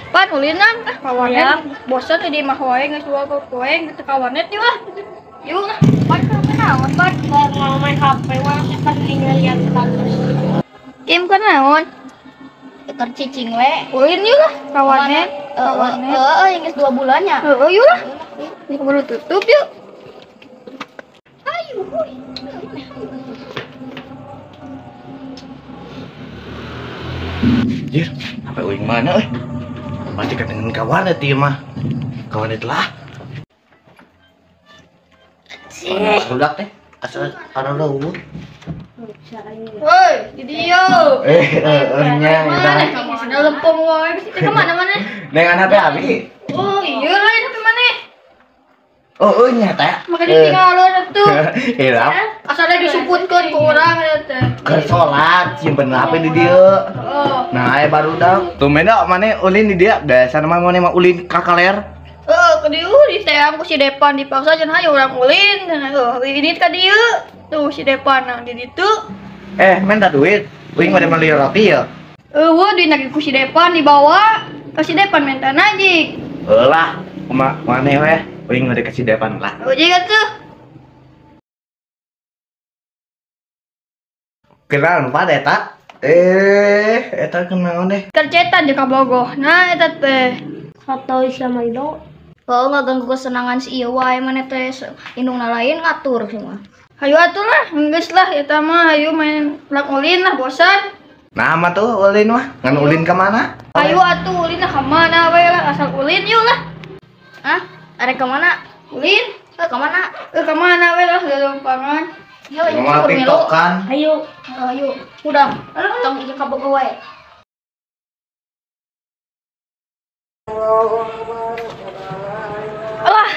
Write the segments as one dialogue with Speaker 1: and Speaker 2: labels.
Speaker 1: Pan ulinan kawanet bosan di mah wae geus dua poe gitu kawanet yuk ah. Yuk ah. Pan kenaon pan mau main HP wah pas ngeliat status. Game kenaon? Keur cicing we. Ulin yuk lah kawanet. Yang geus 2 bulannya. Yuk lah. Ini keburu tutup yuk. Ayo, boy.
Speaker 2: Jir, apa uing mana euy? Pasti dengan kawan itu mah. Kawan itu lah. Budak teh, asal ada dulu.
Speaker 1: Woi, di dia.
Speaker 2: Nya
Speaker 1: Mana kemana lempeng wae? Kita kemana mana?
Speaker 2: Dengan HP abi.
Speaker 1: Oh iya lah, tapi mana?
Speaker 2: Oh, nya teh.
Speaker 1: Maka ditinggalin tuh.
Speaker 2: Iya.
Speaker 1: Asal disuputkeun ku urang teh.
Speaker 2: Keur salat, simpen HP di dieu.
Speaker 1: Oh.
Speaker 2: Nah, baru dah. Tumben dah mana ulin di dia. Biasa mah mana mah ulin kakaler.
Speaker 1: Ke dieu di teang ku si Depan dipaksa cenah hayu urang ulin. Ini ka dieu. Tuh si Depan nang di ditu.
Speaker 2: Minta duit. Uing mah beli roti ya.
Speaker 1: Eueuh di nagi ku si Depan dibawa. Ka si Depan minta najik.
Speaker 2: Lah, mana we? Uing mah dikasih depan lah.
Speaker 1: Oh jiga tuh.
Speaker 2: Kenal nu pada eta? Eta kenaon deh?
Speaker 1: Kercetan jeung ka bogoh. Nah eta teh.
Speaker 3: Foto sama Ido.
Speaker 1: Oh ngaganggu kesenangan si ieu wae maneh teh indungna lain ngatur semua. Hayu atuh lah, geus lah eta mah hayu main lak ulin lah bosan.
Speaker 2: Nah, mah tuh ulin mah, ngan ulin ke mana?
Speaker 1: Hayu atuh ulin lah ka mana we lah, asal ulin yuk lah. Hah? Arek ka mana? Ulin? Ka mana? Ka mana we lah gampang. Yo,
Speaker 2: Ngomong TikTokan.
Speaker 1: Ayo. Ayo. Udah. Tong ieu ka bogoh wae. Alah.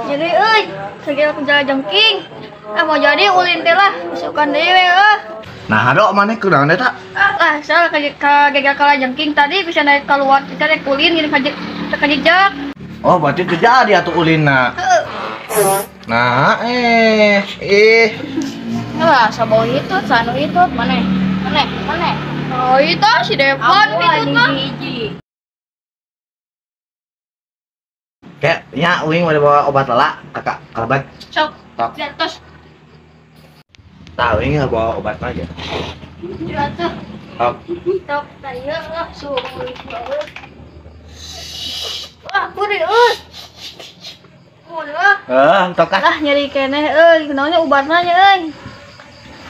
Speaker 1: Jadi euy, segala penjala jengking. Mau jadi ulin teh lah, masukan dewe
Speaker 2: Nah, hado mana kunaon eta?
Speaker 1: Lah, saya ka gagal kala jengking tadi bisa naik keluar, bisa naik ulin gini ka jejak.
Speaker 2: Oh, berarti terjadi atuh ulinna. Nah,
Speaker 1: Lah, sabawa itu, sanu itu, mana? Oh, itu si Depan itu mah.
Speaker 2: Kayak nya uing udah bawa obat lala, kakak kalabat.
Speaker 1: Sok,
Speaker 2: Tok.
Speaker 1: di atas.
Speaker 2: Tahu uing bawa obat aja.
Speaker 1: Di atas.
Speaker 2: Tok.
Speaker 1: Tok, tanya lah, suruh. Puri, Udah.
Speaker 2: Tok kan.
Speaker 1: Lah nyari keneh kenaonnya ubarna nya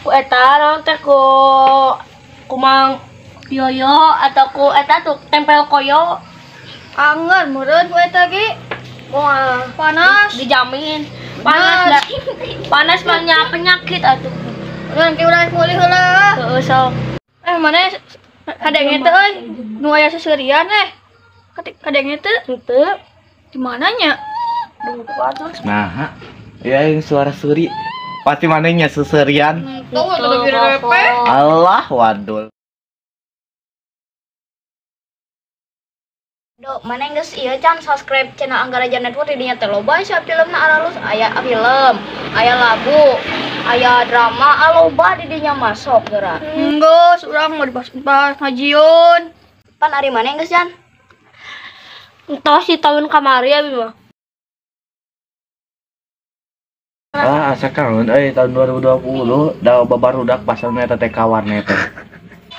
Speaker 3: Ku eta naon teh ku mang yoyo atau ku eta tuh tempel koyo.
Speaker 1: Angger meureun ku eta ge.
Speaker 3: Wah,
Speaker 1: Panas.
Speaker 3: dijamin. Panas banyak penyakit atuh.
Speaker 1: Urang ke urang mulih heula.
Speaker 3: Heueuh sok.
Speaker 1: Mana kadenge teh nu aya seseurian kadenge teh
Speaker 3: Henteu.
Speaker 1: di mana nya?
Speaker 2: Nah, ya yang suara suri. Pasti manehnya seserian.
Speaker 1: Tuh lebih repe.
Speaker 2: Allah wadul.
Speaker 1: Dok, mana geus ieu can subscribe channel Anggara Jan Network di dinya teh loba sia filmna alus aya film, aya lagu, aya drama, aloba di dinya masuk geura. Geus urang mau dibahas ngajiun. Pan ari mana geus Jan?
Speaker 3: Entah si tahun kamari ya Bima.
Speaker 2: Asa kangen tahun 2020 da babarudak pasarna eta teh kawan eta.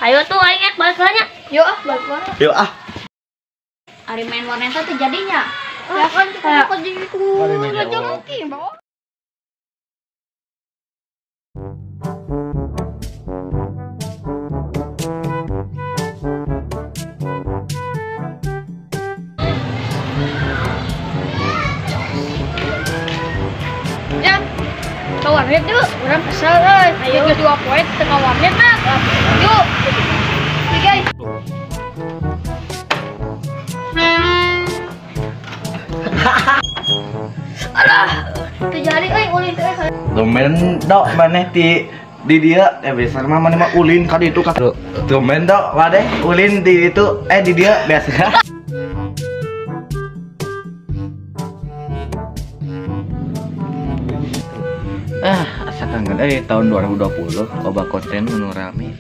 Speaker 3: Ayo tuh aing balik nanya.
Speaker 1: Yuk balik mana?
Speaker 2: Yuk ah.
Speaker 1: Ari main warnet teh jadinya. Ya kan kita kerja itu. Aja mungkin, Bang. Ya. Ke warnet yuk, orang kesel euy. Ayo 2 poin tengah warnet mah. Yuk. Nih guys. Alah, terjadi ulin teh.
Speaker 2: Tumben dok maneh di dia biasa mah maneh mah ulin ka ditu ka. Tumben dok wadeh ulin di itu di dia biasa. Asa kangen tahun 2020 loba konten nu rame.